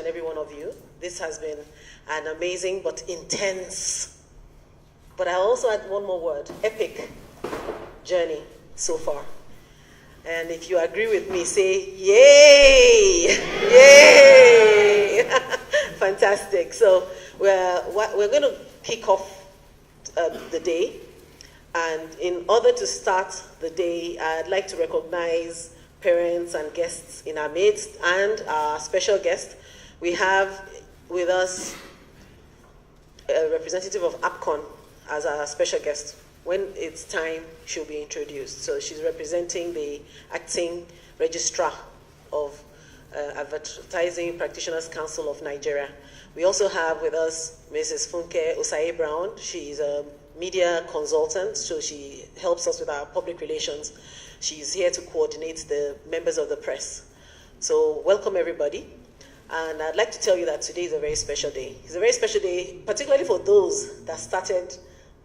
and every one of you. This has been an amazing but intense, but I'll also add one more word, epic journey so far. And if you agree with me, say, yay! Yay! Fantastic. So we're going to kick off the day. And in order to start the day, I'd like to recognize parents and guests in our midst and our special guest. We have with us a representative of APCON as our special guest. When it's time, she'll be introduced. So she's representing the acting registrar of Advertising Practitioners Council of Nigeria. We also have with us Mrs. Funke Osaye Brown. She's a media consultant, so she helps us with our public relations. She's here to coordinate the members of the press. So welcome everybody. And I'd like to tell you that today is a very special day. It's a very special day, particularly for those that started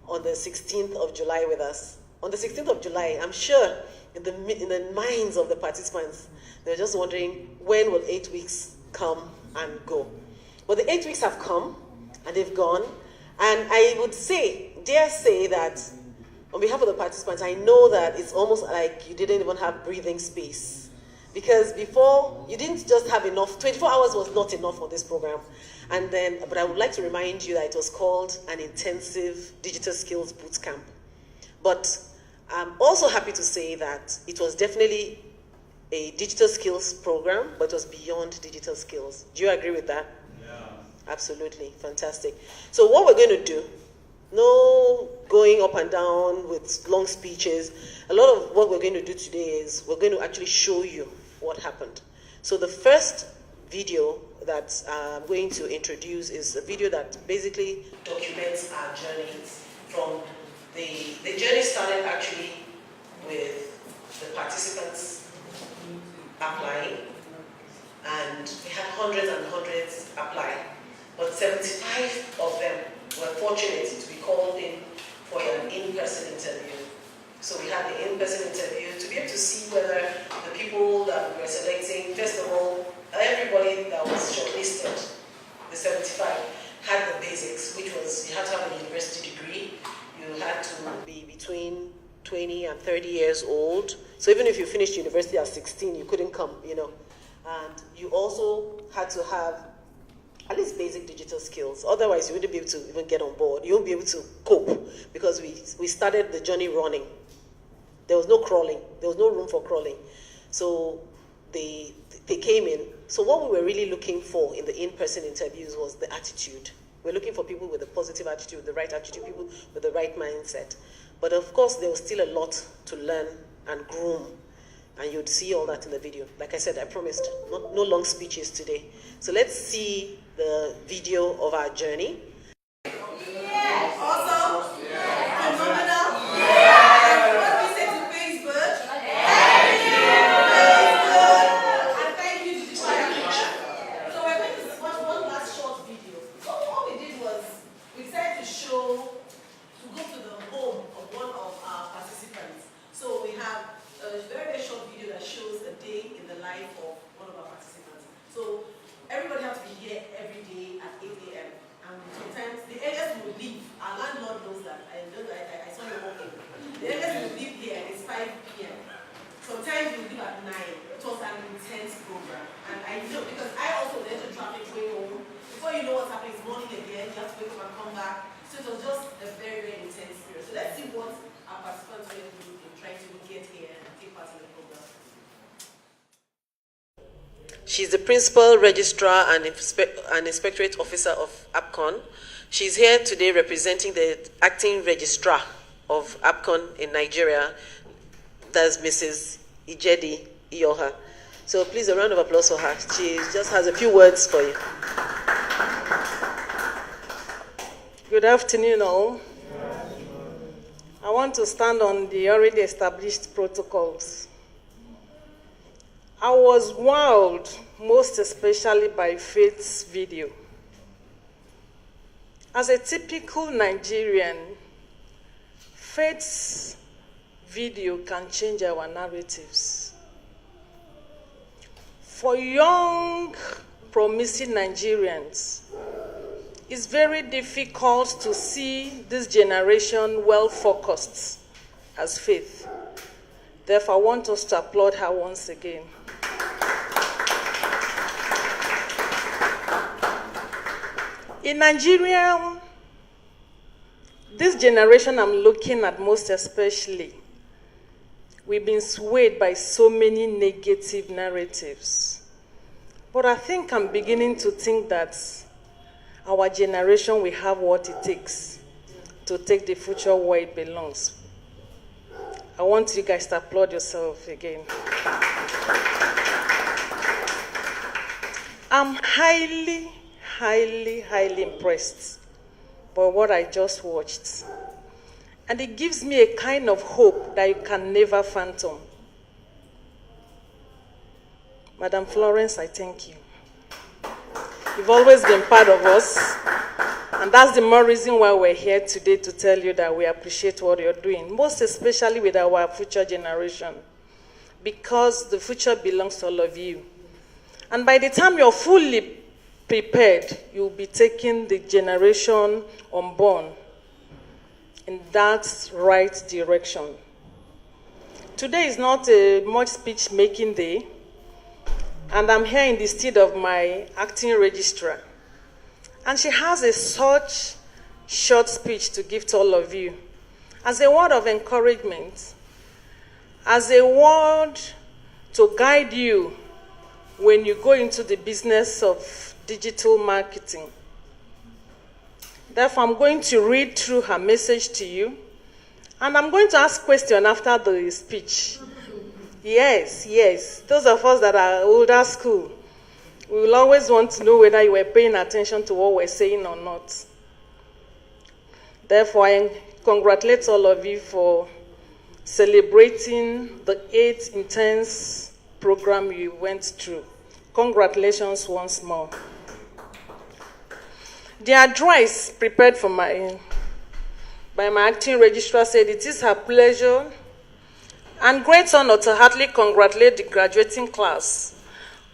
on the 16th of July with us. On the 16th of July, I'm sure in the minds of the participants, they're just wondering, when will 8 weeks come and go? But the 8 weeks have come and they've gone. And I would dare say that on behalf of the participants, I know that it's almost like you didn't even have breathing space. Because before, you didn't just have enough, 24 hours was not enough for this program. But I would like to remind you that it was called an intensive digital skills bootcamp. But I'm also happy to say that it was definitely a digital skills program, but it was beyond digital skills. Do you agree with that? Yeah. Absolutely, fantastic. So what we're going to do, no going up and down with long speeches. A lot of what we're going to do today is we're going to actually show you what happened. So the first video that I'm going to introduce is a video that basically documents our journeys from the journey started actually with the participants applying, and we had hundreds and hundreds apply, but 75 of them were fortunate to be called in for an in-person interview. So we had the in-person interview to be able to see whether the people that we were selecting, first of all, everybody that was shortlisted, the 75, had the basics, which was you had to have a university degree, you had to be between 20 and 30 years old. So even if you finished university at 16, you couldn't come, And you also had to have at least basic digital skills. Otherwise, you wouldn't be able to even get on board. You won't be able to cope because we started the journey running. There was no crawling. There was no room for crawling. So they came in. So what we were really looking for in the in-person interviews was the attitude. We're looking for people with a positive attitude, the right attitude, people with the right mindset. But of course, there was still a lot to learn and groom. And you'd see all that in the video. Like I said, I promised no long speeches today. So let's see the video of our journey. Yes. Awesome. Yes. Phenomenal. Yes. What do we say to Facebook? Thank you. And thank you, Digifyng. So we're going to watch one last short video. So what we did was we decided to go to the home of one of our participants. So we have a very, very short video that shows a day in the life of one of our participants. So everybody has to be here every day at 8 a.m. And sometimes the earliest we leave, our landlord knows that. I saw you walking. The earliest we leave here is 5 p.m. Sometimes we leave at 9. It was an intense program. And I know because I also went to traffic going home. Before you know what's happening, it's morning again. You have to wake up and come back. So it was just a very, very intense period. So let's see what our participants were doing in trying to get here and take part in the program. She's the Principal Registrar and Inspectorate Officer of APCON. She's here today representing the Acting Registrar of APCON in Nigeria. That's Mrs. Ijedi Iyoha. So please, a round of applause for her. She just has a few words for you. Good afternoon, all. I want to stand on the already established protocols. I was wowed, most especially by Faith's video. As a typical Nigerian, Faith's video can change our narratives. For young promising Nigerians, it's very difficult to see this generation well focused as Faith. Therefore, I want us to applaud her once again. In Nigeria, this generation I'm looking at most especially, we've been swayed by so many negative narratives. But I think I'm beginning to think that our generation will have what it takes to take the future where it belongs. I want you guys to applaud yourself again. I'm highly impressed by what I just watched. And it gives me a kind of hope that you can never fathom. Madam Florence, I thank you. You've always been part of us. And that's the more reason why we're here today, to tell you that we appreciate what you're doing, most especially with our future generation, because the future belongs to all of you. And by the time you're fully prepared, you'll be taking the generation unborn in that right direction. Today is not a much speech-making day, and I'm here in the stead of my acting registrar. And she has such short speech to give to all of you as a word of encouragement, as a word to guide you when you go into the business of digital marketing. Therefore, I'm going to read through her message to you, and I'm going to ask questions after the speech. Yes. Those of us that are older school, we will always want to know whether you were paying attention to what we're saying or not. Therefore, I congratulate all of you for celebrating the 8 intense program you went through. Congratulations once more. The address prepared for by my acting registrar said, it is her pleasure and great honor to heartily congratulate the graduating class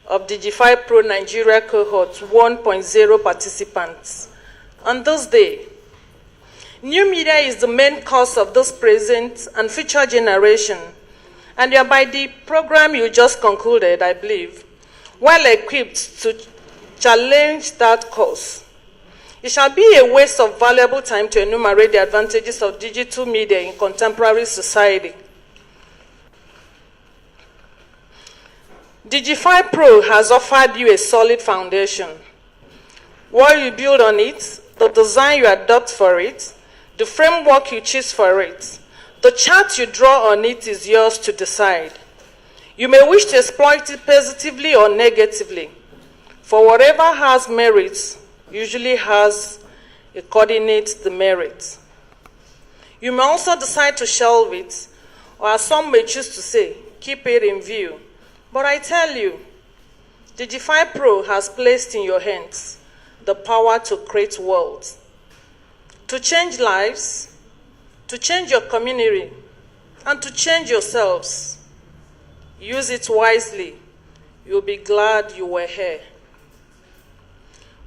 of DigifyPro Nigeria Cohort 1.0 participants on this day. New media is the main cause of this present and future generation, and you are, by the program you just concluded, I believe, well equipped to challenge that cause. It shall be a waste of valuable time to enumerate the advantages of digital media in contemporary society. DigifyPro has offered you a solid foundation. What you build on it, the design you adopt for it, the framework you choose for it, the chart you draw on it is yours to decide. You may wish to exploit it positively or negatively, for whatever has merits usually has a coordinate the merit. You may also decide to shelve it, or as some may choose to say, keep it in view. But I tell you, DigifyPro has placed in your hands the power to create worlds, to change lives, to change your community, and to change yourselves. Use it wisely. You'll be glad you were here.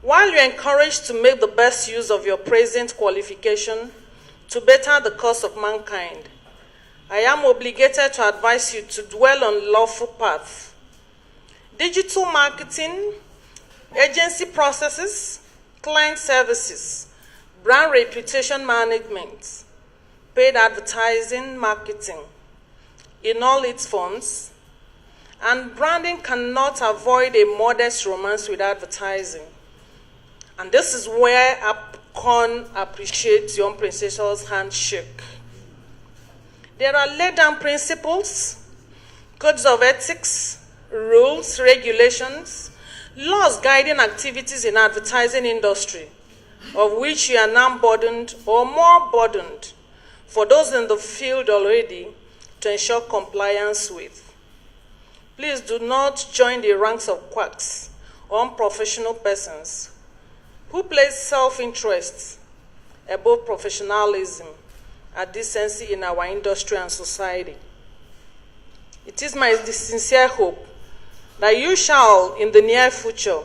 While you're encouraged to make the best use of your present qualification to better the cause of mankind, I am obligated to advise you to dwell on lawful paths. Digital marketing, agency processes, client services, brand reputation management, paid advertising, marketing, in all its forms, and branding cannot avoid a modest romance with advertising. And this is where AppCon appreciates Young Princess's handshake. There are laid down principles, codes of ethics, rules, regulations, laws guiding activities in advertising industry, of which you are now burdened or more burdened for those in the field already to ensure compliance with. Please do not join the ranks of quacks or unprofessional persons who place self-interest above professionalism and decency in our industry and society. It is my sincere hope that you shall, in the near future,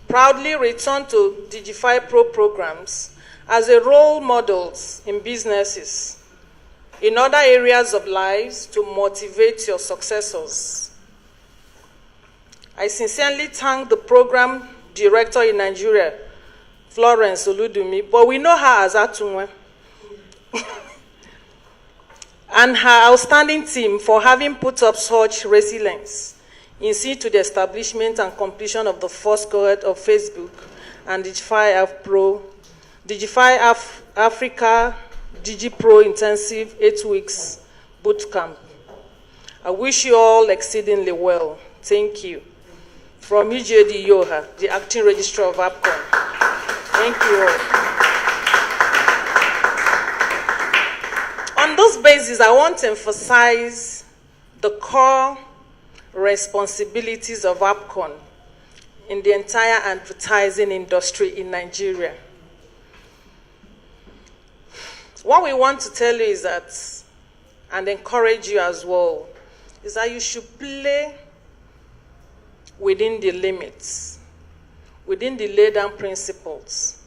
proudly return to DigifyPro programs as a role models in businesses, in other areas of lives to motivate your successors. I sincerely thank the program director in Nigeria, Florence Oludumi, but we know her as Atunwe, and her outstanding team for having put up such resilience in see to the establishment and completion of the first cohort of Facebook and DigifyPro, Africa DigiPro Intensive 8 weeks Bootcamp. I wish you all exceedingly well. Thank you. From UJD Yoha, the Acting Registrar of APCON. Thank you all. On this basis, I want to emphasize the core responsibilities of APCON in the entire advertising industry in Nigeria. What we want to tell you is that, and encourage you as well, is that you should play within the limits, within the laid down principles,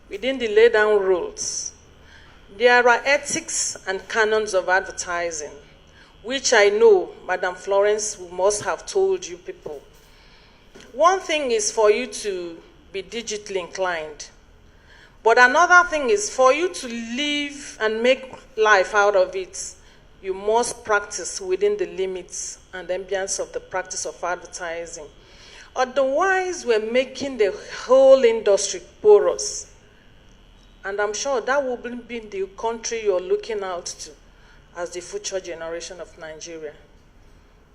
within the laid down rules. There are ethics and canons of advertising, which I know Madam Florence must have told you people. One thing is for you to be digitally inclined, but another thing is for you to live and make life out of it, you must practice within the limits and ambience of the practice of advertising. Otherwise, we're making the whole industry porous. And I'm sure that will be the country you're looking out to as the future generation of Nigeria.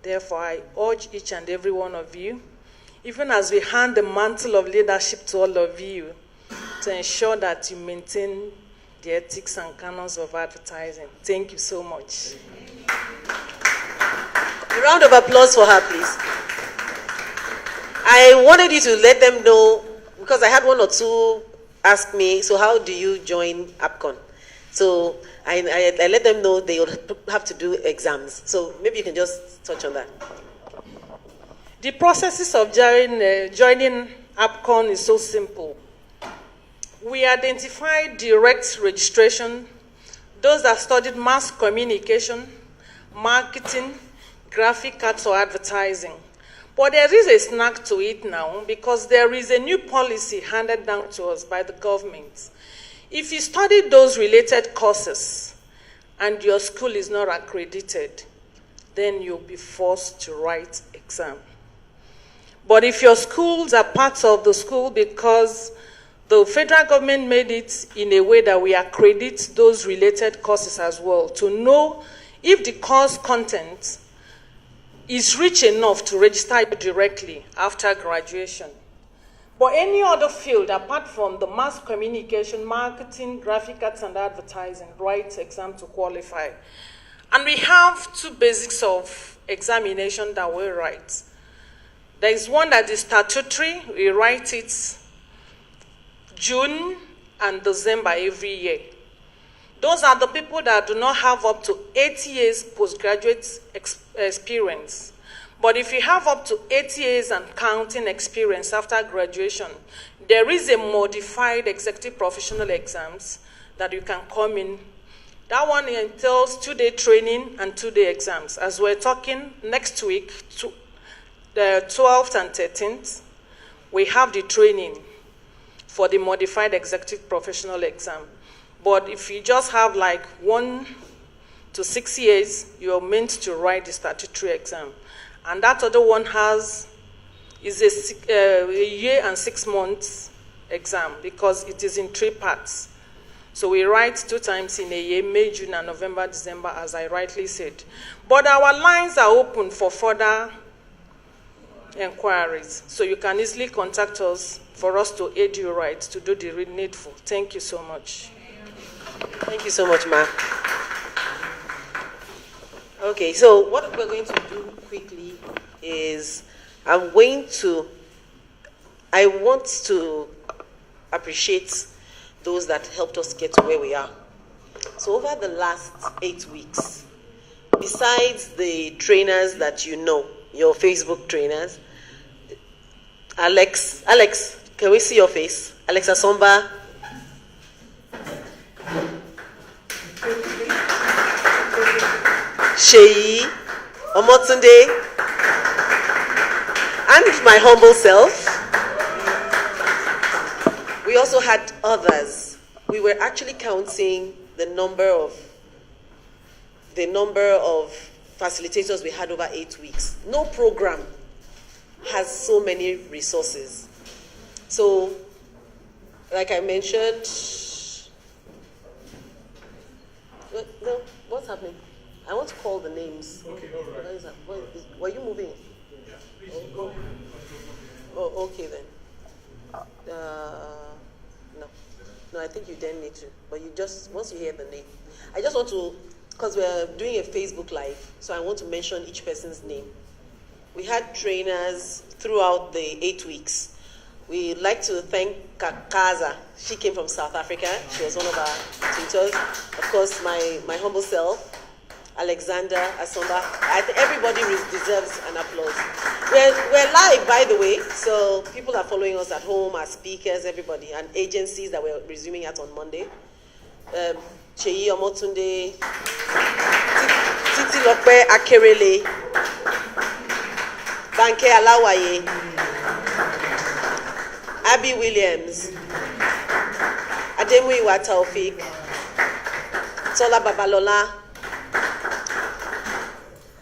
Therefore, I urge each and every one of you, even as we hand the mantle of leadership to all of you, to ensure that you maintain the ethics and canons of advertising. Thank you so much. A round of applause for her, please. I wanted you to let them know, because I had one or two ask me, so how do you join APCON? So I let them know they will have to do exams. So maybe you can just touch on that. The processes of joining APCON is so simple. We identify direct registration, those that studied mass communication, marketing, graphic arts, or advertising. But there is a snack to it now because there is a new policy handed down to us by the government. If you study those related courses and your school is not accredited, then you'll be forced to write exam. But if your schools are part of the school because the federal government made it in a way that we accredit those related courses as well to know if the course content is rich enough to register you directly after graduation. But any other field apart from the mass communication, marketing, graphic arts, and advertising, write exam to qualify. And we have two basics of examination that we write. There is one that is statutory. We write it June and December every year. Those are the people that do not have up to 8 years postgraduate experience. But if you have up to 8 years and counting experience after graduation, there is a modified executive professional exams that you can come in. That one entails 2-day training and 2-day exams. As we're talking next week, the 12th and 13th, we have the training for the modified executive professional exam. But if you just have like 1 to 6 years, you're meant to write the statutory exam. And that other one is a year and 6 months exam because it is in 3 parts. So we write 2 times in a year, May, June, and November, December, as I rightly said. But our lines are open for further inquiries. So you can easily contact us for us to aid you right to do the needful. Thank you so much. Thank you so much, Ma. Okay, so what we're going to do quickly is I want to appreciate those that helped us get to where we are. So over the last 8 weeks, besides the trainers that you know, your Facebook trainers, Alex, Can we see your face? Alexa Somba. Sheyi Omotunde. And my humble self. We also had others. We were actually counting the number of facilitators we had over 8 weeks. No program has so many resources. So, like I mentioned, no, what's happening? I want to call the names. Okay, all right. Were you moving? Yeah. Oh, okay then. No, I think you didn't need to. But you just, once you hear the name. I just want to, because we're doing a Facebook Live, so I want to mention each person's name. We had trainers throughout the 8 weeks. We'd like to thank Kakaza. She came from South Africa. She was one of our tutors. Of course, my humble self, Alexander Asomba. I think everybody deserves an applause. We're live, by the way, so people are following us at home, our speakers, everybody, and agencies that we're resuming at on Monday. Cheyi Omotunde, Titi Lope Akerele, Banke Alawaye, Abby Williams, Ademuyiwa Taufik, Tola Babalola,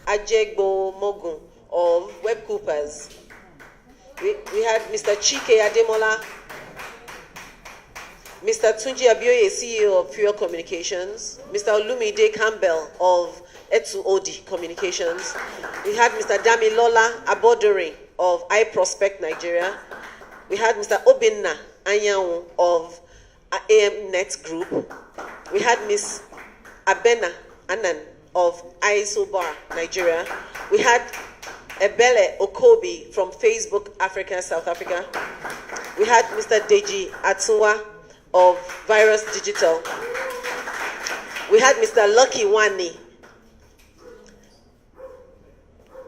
Ajegbo Mogun of Web Coopers. We had Mr. Chike Ademola, Mr. Tunji Abioye, CEO of Fuel Communications, Mr. Olumide Campbell of Etu Odi Communications. We had Mr. Damilola Abodore of iProspect Nigeria. We had Mr. Obinna Anyanwu of AMNet Group. We had Ms. Abena Anan of ISOBAR Nigeria. We had Ebele Okobi from Facebook Africa, South Africa. We had Mr. Deji Atsuwa of Virus Digital. We had Mr. Lucky Wani.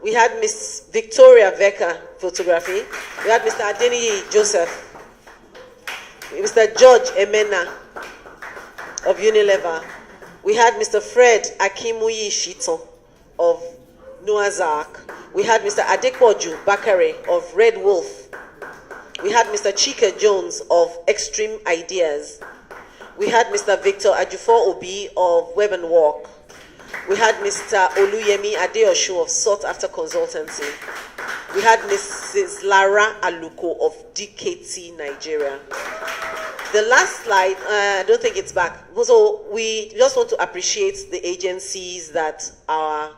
We had Miss Victoria Veka, photography. We had Mr. Adeniyi Joseph. Mr. George Emena of Unilever. We had Mr. Fred Akimuyi Shito of Noah's Ark. We had Mr. Adepoju Bakare of Red Wolf. We had Mr. Chika Jones of Extreme Ideas. We had Mr. Victor Ajufo Obi of Web and Walk. We had Mr. Oluyemi Adeoshu of Sought After Consultancy. We had Mrs. Lara Aluko of DKT Nigeria. The last slide, I don't think it's back. So we just want to appreciate the agencies that are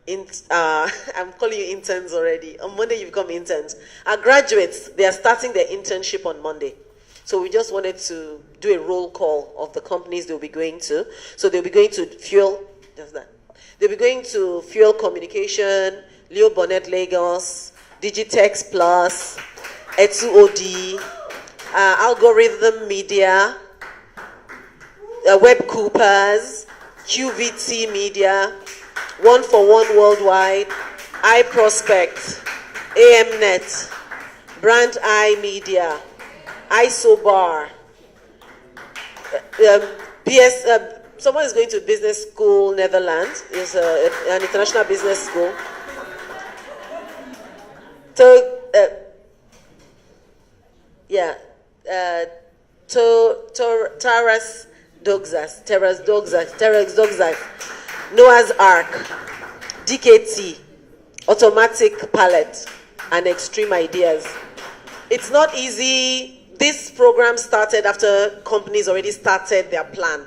I'm calling you interns already. On Monday you become interns. Our graduates, they are starting their internship on Monday. So we just wanted to do a roll call of the companies they'll be going to. So they'll be going to Fuel, just that. They'll be going to Fuel Communication, Leo Bonnet Lagos, Digitex Plus, Etu OD, Algorithm Media, Web Coopers, QVT Media, One for One Worldwide, iProspect, AMNet, Brand I Media, ISOBAR, someone is going to business school, Netherlands. It's an international business school. So, Taras Dogzas, Noah's Ark, DKT, Automatic Palette, and Extreme Ideas. It's not easy. This program started after companies already started their plan,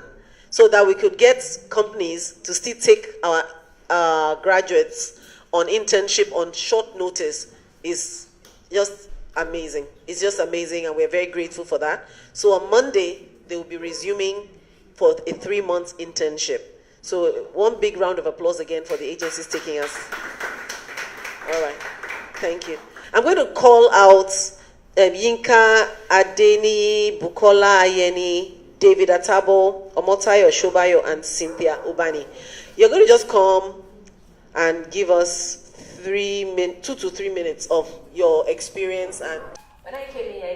so that we could get companies to still take our graduates on internship on short notice is just amazing. It's just amazing, and we're very grateful for that. So on Monday, they will be resuming for a 3-month internship. So one big round of applause again for the agencies taking us. All right, thank you. I'm going to call out Yinka Adeni, Bukola Ayeni, David Atabo, Omotayo Shobayo, and Cynthia Ubani. You're going to just come and give us 2 to 3 minutes of your experience and When I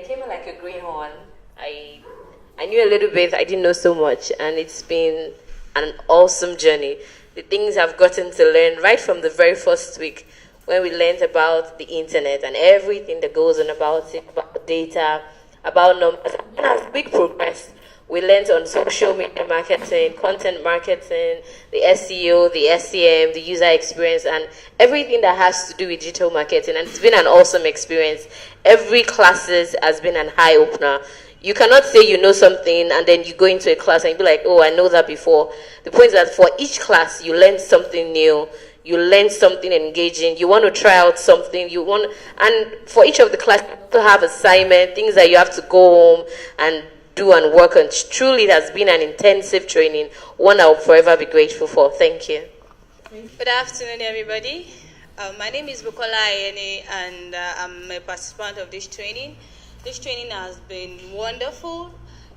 came in like a greenhorn. I knew a little bit, I didn't know so much, and it's been an awesome journey. The things I've gotten to learn right from the very first week when we learned about the internet and everything that goes on about it, about data, about numbers. And as we progressed, we learned on social media marketing, content marketing, the SEO, the SEM, the user experience, and everything that has to do with digital marketing. And it's been an awesome experience. Every classes has been an eye-opener. You cannot say you know something and then you go into a class and be like, oh, I know that before. The point is that for each class, you learn something new. You learn something engaging. You want to try out something. And for each of the classes, you have assignment, things that you have to go home and do and work on. Truly, it has been an intensive training, one I will forever be grateful for. Thank you. Good afternoon, everybody. My name is Bukola Ayene, and I'm a participant of this training. This training has been wonderful.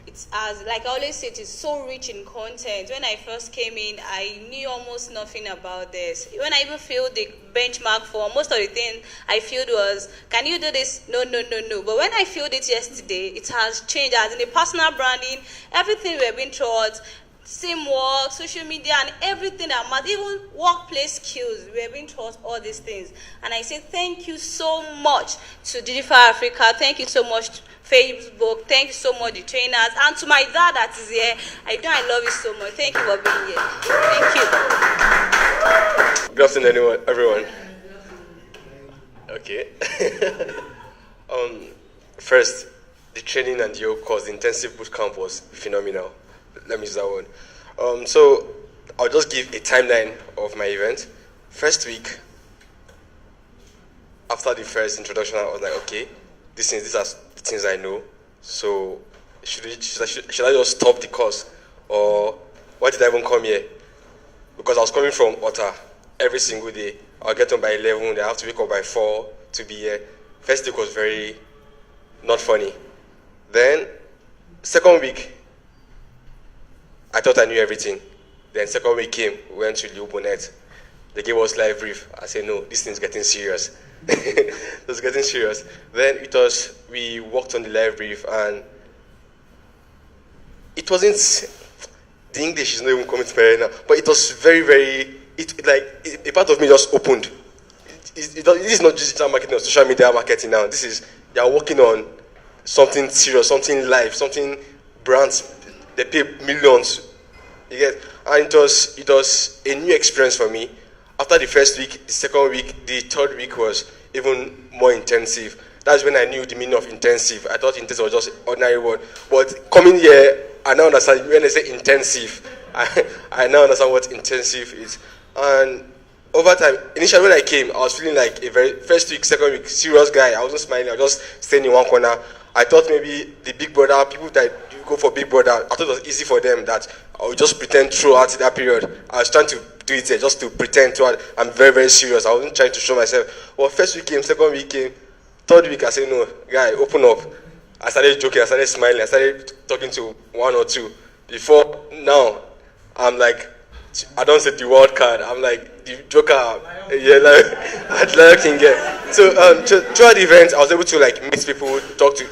It's like I always say, it is so rich in content. When I first came in, I knew almost nothing about this. When I even filled the benchmark form, most of the things I filled was, can you do this? No. But when I filled it yesterday, it has changed. As in the personal branding, everything we've been taught, teamwork, social media, and everything that matters, even workplace skills. We have been taught all these things. And I say thank you so much to Digify Africa. Thank you so much to Facebook. Thank you so much, the trainers. And to my dad that is here. I love you so much. Thank you for being here. Thank you. Good afternoon, everyone. Okay. First, the training and your course, the intensive bootcamp was phenomenal. Let me use that one. So I'll just give a timeline of my event. First week, after the first introduction, I was like, okay, these are the things I know. So should I just stop the course, or why did I even come here? Because I was coming from Otta every single day. I'll get home by 11. I have to wake up by 4 to be here. First week was very not funny. Then second week, I thought I knew everything. Then second week came, we went to Leopoldnet. They gave us live brief. I said, no, this thing's getting serious. It was getting serious. Then we worked on the live brief, and it wasn't, the English is not even coming to me right now, but it was very, very, a part of me just opened. This is not digital marketing or social media marketing now. They are working on something serious, something live, something brands. They pay millions. You get, and it was a new experience for me. After the first week, the second week, the third week was even more intensive. That's when I knew the meaning of intensive. I thought intensive was just ordinary word. But coming here, I now understand when I say intensive. I now understand what intensive is. And over time, initially when I came, I was feeling like a very first week, second week, serious guy. I wasn't smiling. I was just staying in one corner. I thought maybe the big brother, people that go for big brother, I thought it was easy for them that I would just pretend throughout that period. I was trying to do it just to pretend throughout. I'm very, very serious. I wasn't trying to show myself. Well, first week came, second week came, third week I said, no, guy, open up. I started joking, I started smiling, I started talking to one or two. Before now, I'm like, I don't say the word card, I'm like the joker. Yeah, like Lion King. Yeah. So throughout the event, I was able to like meet people, talk to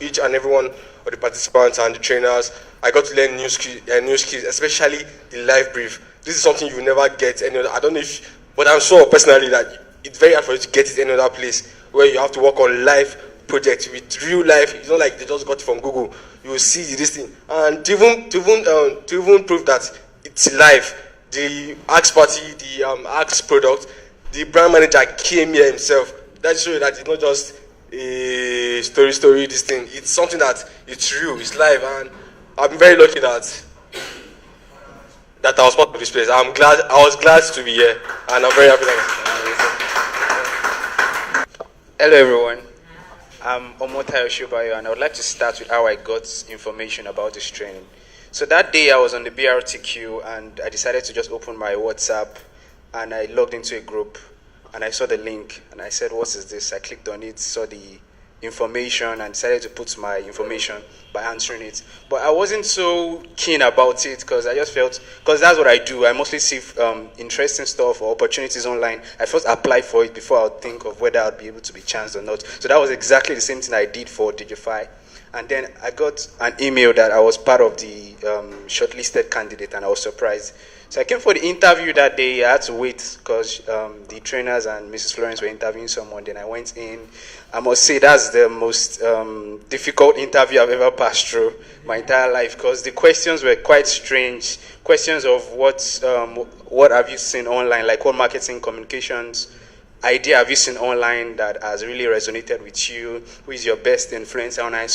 each and every one of the participants and the trainers. I got to learn new skills, especially the live brief. This is something you never get any other. I don't know if, but I'm sure personally that it's very hard for you to get it any other place where you have to work on live projects with real life. It's not like they just got it from Google. You will see this thing, and to even prove that it's live. The Axe party, the Axe product, the brand manager came here himself. That shows you that it's not just a story. This thing, it's something that it's real, it's live, and I'm very lucky that I was part of this place. I was glad to be here, and I'm very happy that. Hello everyone, I'm Omotayo Shubayo, and I would like to start with how I got information about this training. So that day I was on the BRT queue and I decided to just open my WhatsApp and I logged into a group and I saw the link and I said, what is this? I clicked on it, saw the information and decided to put my information by answering it. But I wasn't so keen about it because I just felt, because that's what I do. I mostly see interesting stuff or opportunities online. I first apply for it before I would think of whether I'd be able to be chanced or not. So that was exactly the same thing I did for Digify. And then I got an email that I was part of the shortlisted candidate, and I was surprised. So I came for the interview that day. I had to wait because the trainers and Mrs. Florence were interviewing someone. Then I went in. I must say that's the most difficult interview I've ever passed through my entire life, because the questions were quite strange. Questions of what have you seen online, like what marketing communications idea have you seen online that has really resonated with you? Who is your best influencer online?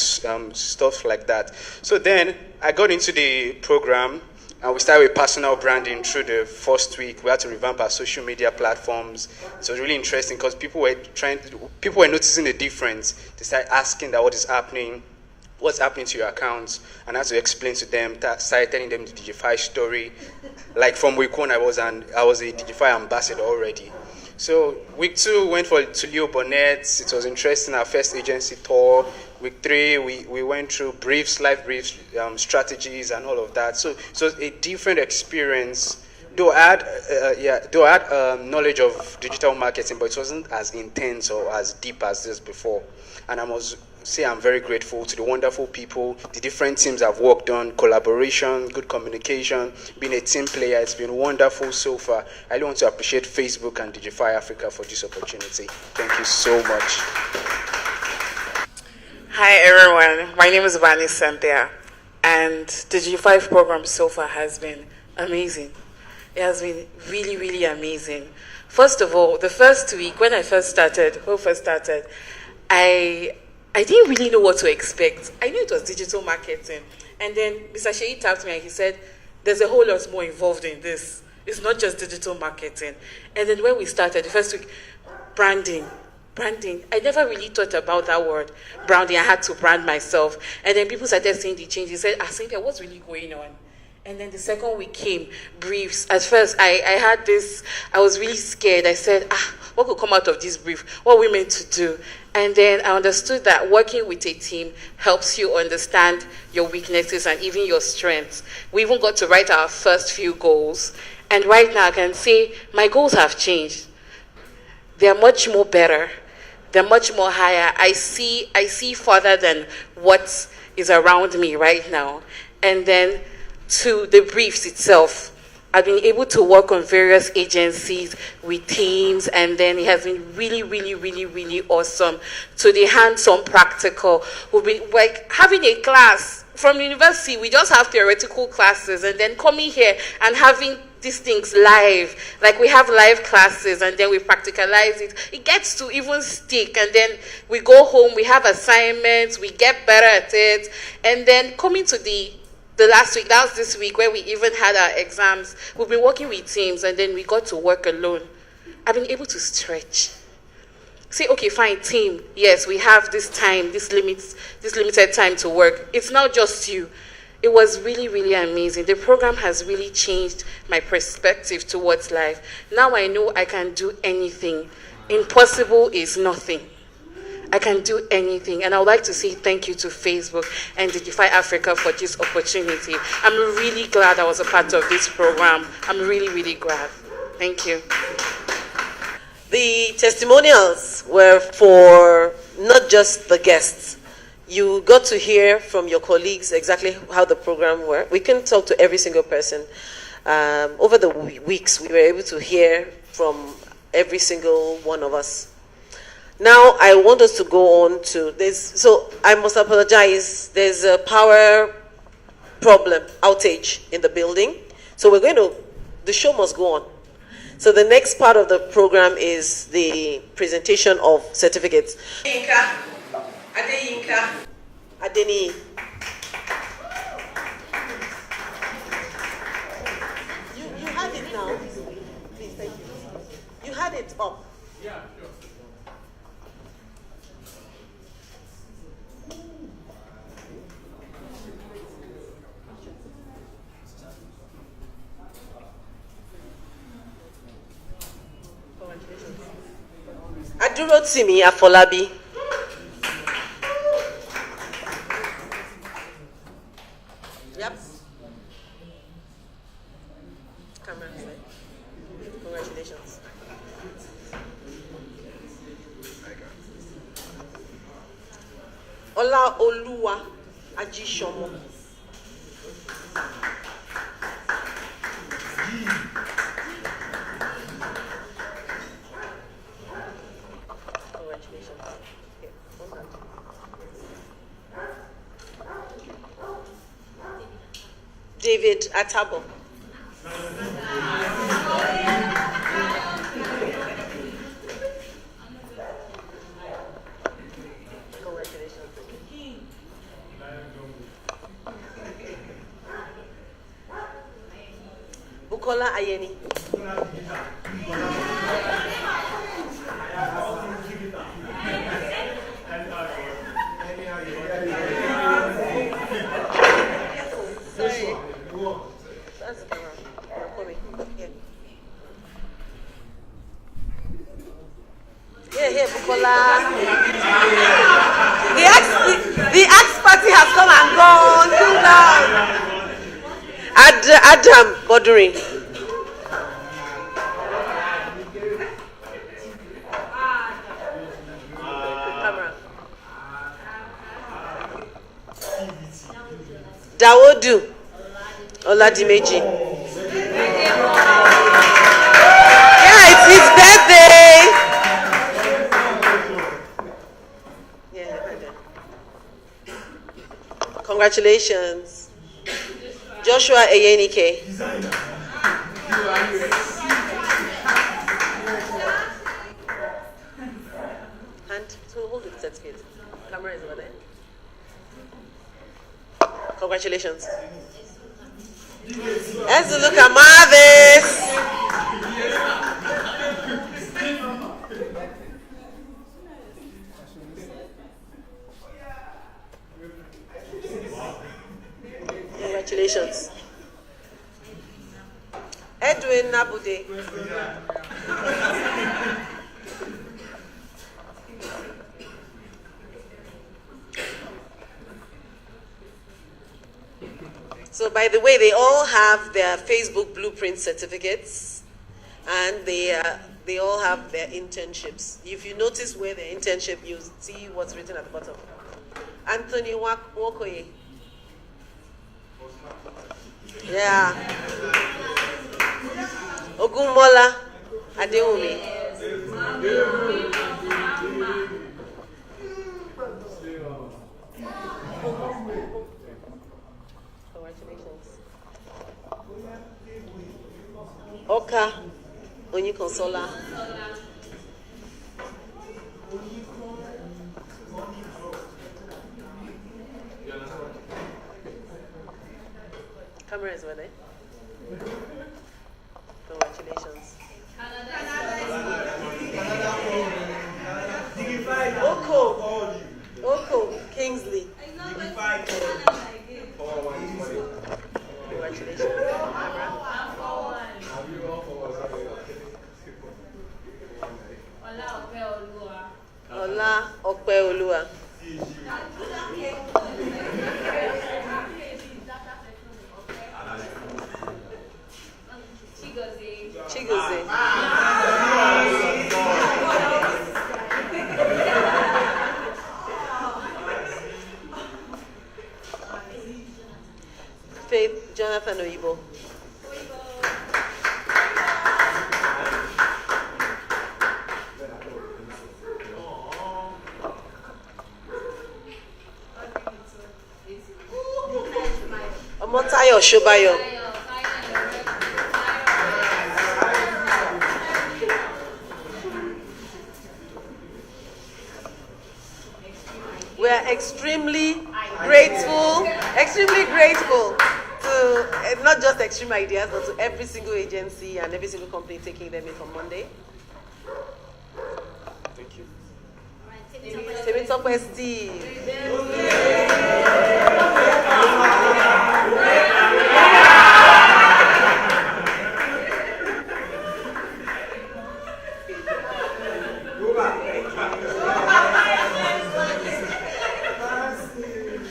Stuff like that. So then I got into the program. And we started with personal branding through the first week. We had to revamp our social media platforms. So it was really interesting because people were noticing the difference. They started asking that what's happening to your accounts, and I had to explain to them. Started telling them the Digify story. Like from week 1, I was a Digify ambassador already. So week 2 went to Leo Bonnet. It was interesting. Our first agency tour. Week 3, we went through live briefs, strategies, and all of that. So it was a different experience. Though I had knowledge of digital marketing, but it wasn't as intense or as deep as this before. And I must say I'm very grateful to the wonderful people, the different teams I've worked on, collaboration, good communication, being a team player. It's been wonderful so far. I really want to appreciate Facebook and Digify Africa for this opportunity. Thank you so much. Hi everyone, my name is Vani Cynthia, and the Digify program so far has been amazing. It has been really, really amazing. First of all, the first week when I first started, I didn't really know what to expect. I knew it was digital marketing, and then Mr. Sheyi tapped me and he said, there's a whole lot more involved in this. It's not just digital marketing. And then when we started, the first week, branding. I never really thought about that word, branding. I had to brand myself. And then people started seeing the change. They said, Cynthia, what's really going on? And then the second week came, briefs. At first, I was really scared. I said, what could come out of this brief? What are we meant to do? And then I understood that working with a team helps you understand your weaknesses and even your strengths. We even got to write our first few goals. And right now I can say my goals have changed. They're much more better. They're much more higher. I see further than what is around me right now. And then to the briefs itself, I've been able to work on various agencies with teams, and then it has been really, really, really, really awesome. To the hands-on practical, we've been like having a class from university. We just have theoretical classes, and then coming here and having these things live, like we have live classes and then we practicalize it. It gets to even stick, and then we go home, we have assignments, we get better at it. And then coming to the last week, that was this week where we even had our exams, we've been working with teams and then we got to work alone. I've been able to stretch. Say, okay, fine, team, yes, we have this time, this limited time to work. It's not just you. It was really, really amazing. The program has really changed my perspective towards life. Now I know I can do anything. Impossible is nothing. I can do anything. And I would like to say thank you to Facebook and Digify Africa for this opportunity. I'm really glad I was a part of this program. I'm really, really glad. Thank you. The testimonials were for not just the guests. You got to hear from your colleagues exactly how the program worked. We couldn't talk to every single person. Over the weeks, we were able to hear from every single one of us. Now, I want us to go on to this. So, I must apologize. There's a power problem, outage in the building. So, the show must go on. So, the next part of the program is the presentation of certificates. Adeni. You had it now. Please, thank you. You had it up. Yeah, sure. Adurotimi Afolabi. Ola Oluwa Ajishomo. Congratulations. Okay, one hand. David Atabo. Congratulations. Bukola Ayeni. Sorry. That's the camera. Here, Bukola. The axe party has come and gone. Too long. Adam Boduri. Camera. Dawodu Oladimeji. Yeah, it's his birthday. Yeah, congratulations. Joshua Eyenike. Hand, so hold the certificate. Camera is over there. Congratulations. Let's look at Marvis. Congratulations. Edwin Nabude. So, by the way, they all have their Facebook Blueprint certificates, and they all have their internships. If you notice where their internship, you see what's written at the bottom. Anthony Wokoye. Yeah. Ogunmola Adewumi. Congratulations. Oka Onyikonsola. Camera is ready. Congratulations. Oko Kingsley. Congratulations. Ola Opeolua. Chigozie. Faith Jonathan Oyibo. Omotayo Shobayo. We are extremely grateful to not just Extreme Ideas, but to every single agency and every single company taking them in from Monday. Thank you. Temitope Steve.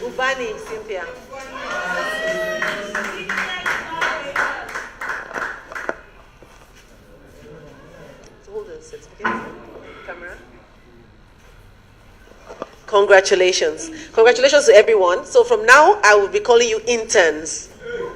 Ubani Cynthia. So hold the certificate. Camera. Congratulations. Congratulations to everyone. So from now, I will be calling you interns.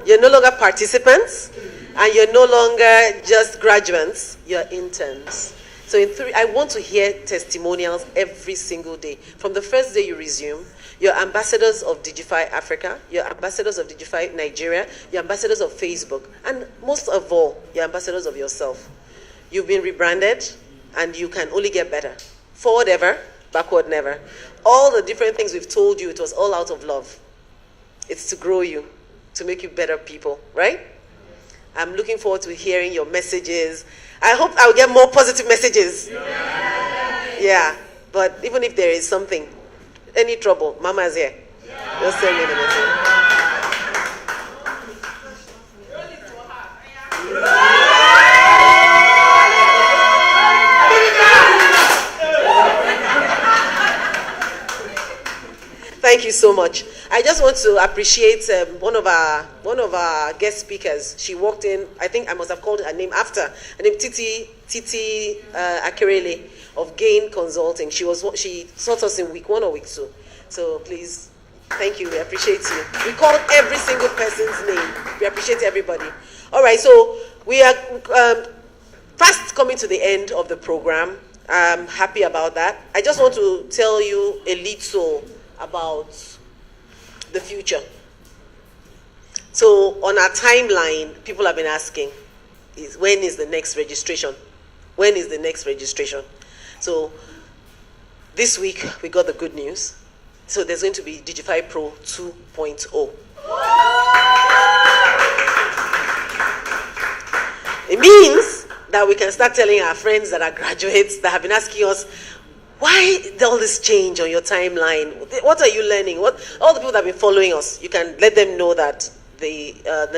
You're no longer participants, and you're no longer just graduates. You're interns. So I want to hear testimonials every single day. From the first day you resume, you're ambassadors of Digify Africa, you're ambassadors of Digify Nigeria, you're ambassadors of Facebook, and most of all, you're ambassadors of yourself. You've been rebranded, and you can only get better. Forward ever, backward never. All the different things we've told you, it was all out of love. It's to grow you, to make you better people, right? I'm looking forward to hearing your messages. I hope I'll get more positive messages. Yeah, but even if there is something, any trouble, Mama's here. Just send me the message. Thank you so much. I just want to appreciate one of our guest speakers. She walked in. I think I must have called her name after. Her name Titi Akirele of Gain Consulting. She taught us in week 1 or week 2. So please, thank you. We appreciate you. We called every single person's name. We appreciate everybody. All right. So we are fast coming to the end of the program. I'm happy about that. I just want to tell you a little about the future. So on our timeline, people have been asking, when is the next registration? When is the next registration? So this week, we got the good news. So there's going to be DigifyPro 2.0. It means that we can start telling our friends that are graduates that have been asking us, why all this change on your timeline? What are you learning? All the people that have been following us, you can let them know that the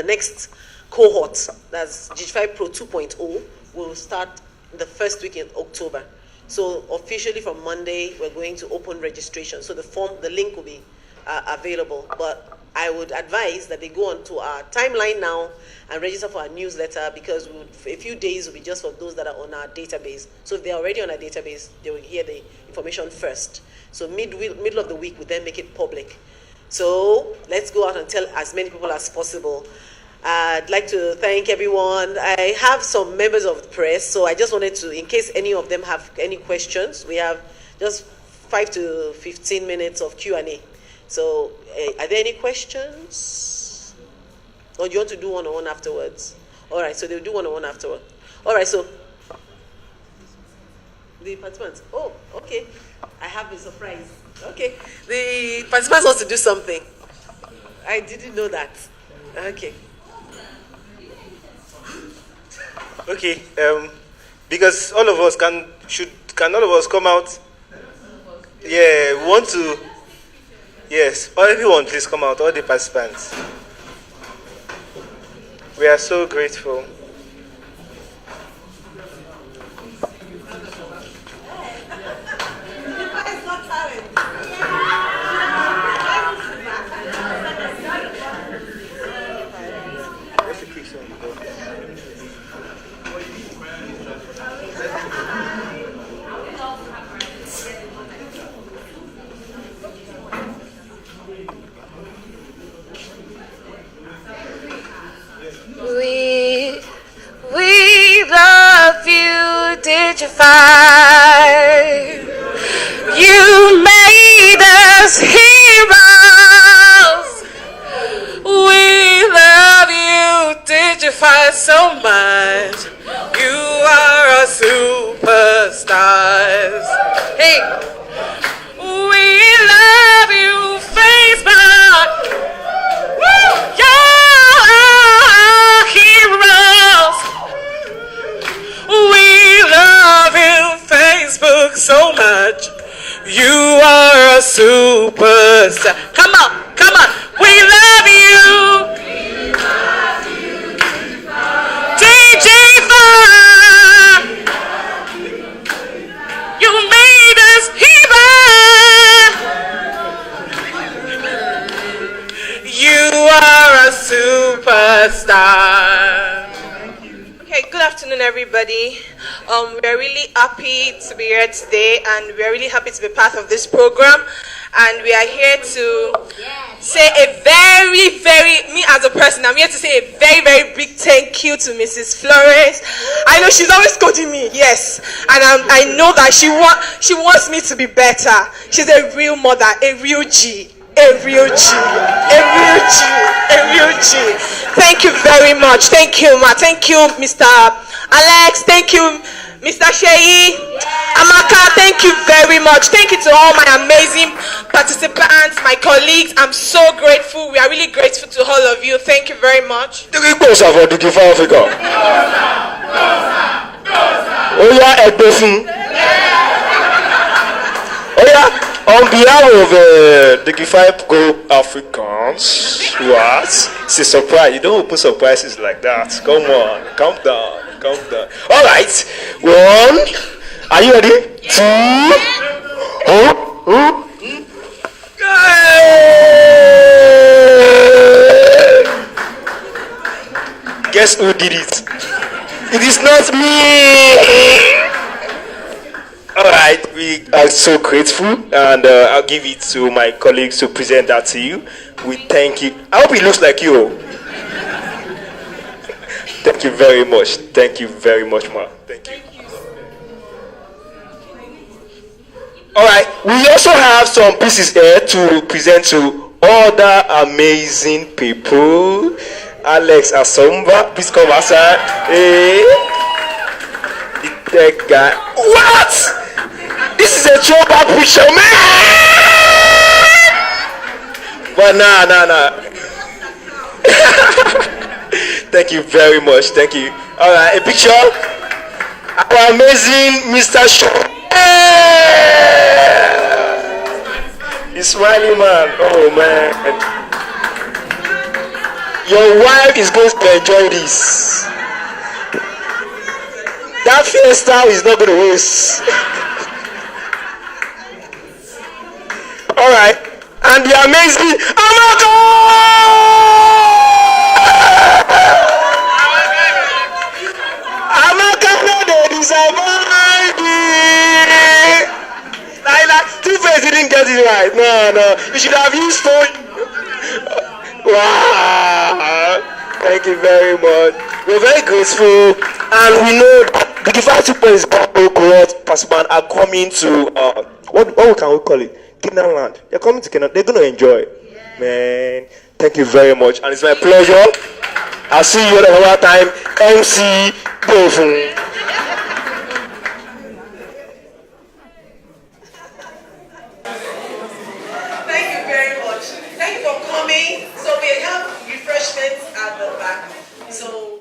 next cohort, that's DigifyPro 2.0, will start the first week in October. So officially from Monday, we're going to open registration. So the link will be available. But I would advise that they go onto our timeline now and register for our newsletter, because a few days will be just for those that are on our database. So if they're already on our database, they will hear the information first. So middle of the week, we then make it public. So let's go out and tell as many people as possible. I'd like to thank everyone. I have some members of the press, so I just wanted to, in case any of them have any questions, we have just 5 to 15 minutes of Q&A. So are there any questions? Or do you want to do one-on-one afterwards? All right, so they'll do one-on-one afterwards. All right, so the participants. Oh, okay. I have a surprise. Okay. The participants want to do something. I didn't know that. Okay. Okay. Because all of us can all of us come out? Yeah, we want to. Yes, everyone, please come out. All the participants. We are so grateful. We love you, Digify. You made us heroes. We love you, Digify, so much. You are our superstars. Hey, we love you, Facebook. Woo! Heroes. We love you, Facebook, so much. You are a superstar. Come on, come on. We love you. We love you, Digifyng. You made us heroes. You are a superstar. Okay, good afternoon, everybody. We're really happy to be here today, and we're really happy to be part of this program. And we are here to say a me as a person, I'm here to say a very, very big thank you to Mrs. Florence. I know she's always coaching me, yes. And I know that she wants me to be better. She's a real mother, a real G. A real G. Thank you very much. Thank you, Ma. Thank you, Mr. Alex. Thank you, Mr. Sheyi. Amaka, thank you very much. Thank you to all my amazing participants, my colleagues. I'm so grateful. We are really grateful to all of you. Thank you very much. For Digify Africa. Oh yeah, oh yeah. On behalf of DigifyPro Africans, what? It's a surprise. You don't open surprises like that. Come on, calm down. All right, 1. Are you ready? 2. Guess who did it? It is not me. Alright, we are so grateful, and I'll give it to my colleagues to present that to you. We thank you. I hope it looks like you. Thank you very much. Thank you very much, Ma. Thank you. Alright, we also have some pieces here to present to other amazing people. Alex Asomba, please come outside. Hey. The tech guy. What? This is a throwback picture, man! But nah. Thank you very much. Thank you. Alright, a picture. Our amazing Mr. Shaw. He's smiling, man. Oh, man. Your wife is going to enjoy this. That fiesta is not going to waste. Alright, and the amazing Amaka! Amaka, no, they disappoint me. Like, Two-Face didn't get it right. No, you should have used phone. Wow, thank you very much. We're very grateful, and we know that the DigifyPro is Cohort participants are coming to what can we call it? Canaan land. They're coming to Canaan. They're going to enjoy. Man, thank you very much. And it's my pleasure. I'll see you another time. MC Digifyng. Thank you very much. Thank you for coming. So we have refreshments at the back. So